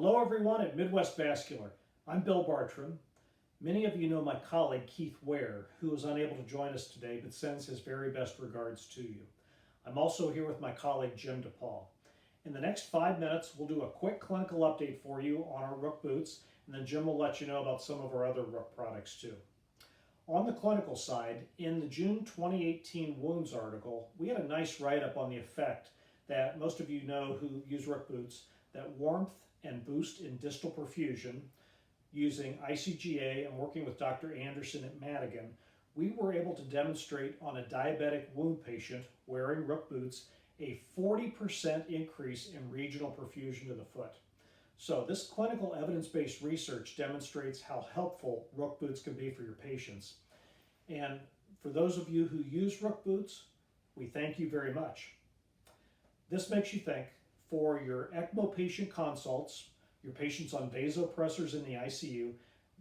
Hello everyone at Midwest Vascular. I'm Bill Bartram. Many of you know my colleague Keith Ware, who is unable to join us today but sends his very best regards to you. I'm also here with my colleague Jim DePaul. In the next 5 minutes, we'll do a quick clinical update for you on our Rooke boots, and then Jim will let you know about some of our other Rooke products too. On the clinical side, in the June 2018 Wounds article, we had a nice write-up on the effect that most of you know who use Rooke boots, that warmth and boost in distal perfusion using ICGA and working with Dr. Anderson at Madigan. We were able to demonstrate on a diabetic wound patient wearing Rooke boots a 40% increase in regional perfusion to the foot. So this clinical evidence-based research demonstrates how helpful Rooke boots can be for your patients. And for those of you who use Rooke boots, we thank you very much. This makes you think for your ECMO patient consults, your patients on vasopressors in the ICU,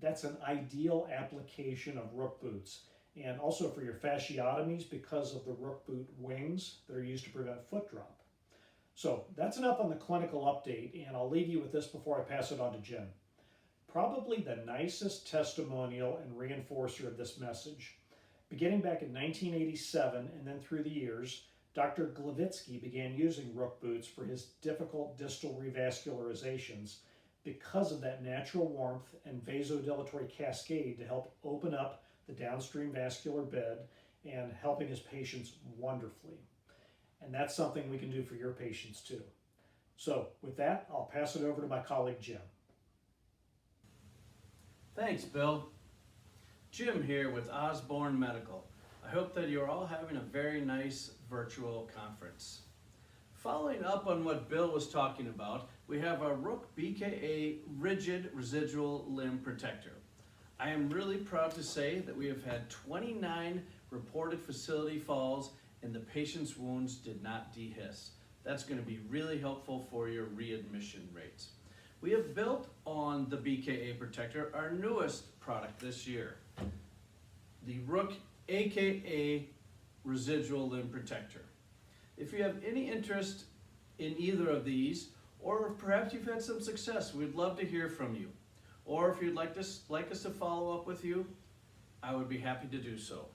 that's an ideal application of Rooke boots. And also for your fasciotomies because of the Rooke boot wings that are used to prevent foot drop. So that's enough on the clinical update, and I'll leave you with this before I pass it on to Jim. Probably the nicest testimonial and reinforcer of this message. Beginning back in 1987 and then through the years, Dr. Glavitsky began using Rooke boots for his difficult distal revascularizations because of that natural warmth and vasodilatory cascade to help open up the downstream vascular bed and helping his patients wonderfully. And that's something we can do for your patients too. So with that, I'll pass it over to my colleague Jim. Thanks, Bill. Jim here with Osborne Medical. I hope that you're all having a very nice virtual conference. Following up on what Bill was talking about, we have our Rooke BKA Rigid Residual Limb Protector. I am really proud to say that we have had 29 reported facility falls and the patient's wounds did not dehiss. That's going to be really helpful for your readmission rates. We have built on the BKA Protector our newest product this year, the Rooke AKA Residual Limb Protector. If you have any interest in either of these, or perhaps you've had some success, we'd love to hear from you. Or if you'd like us to follow up with you, I would be happy to do so.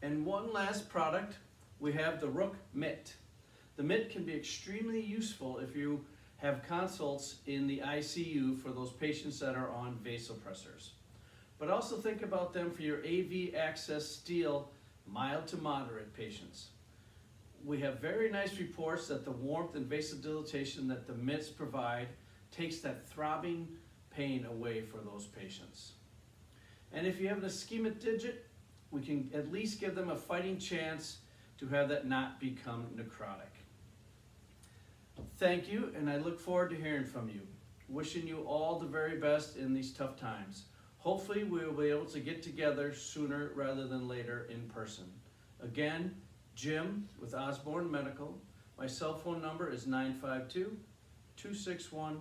And one last product, we have the Rooke Mitt. The mitt can be extremely useful if you have consults in the ICU for those patients that are on vasopressors. But also think about them for your AV access steel mild to moderate patients. We have very nice reports that the warmth and vasodilatation that the mitts provide takes that throbbing pain away for those patients. And if you have an ischemic digit, we can at least give them a fighting chance to have that not become necrotic. Thank you, and I look forward to hearing from you. Wishing you all the very best in these tough times. Hopefully we will be able to get together sooner rather than later in person. Again, Jim with Osborne Medical. My cell phone number is 952-261-7713.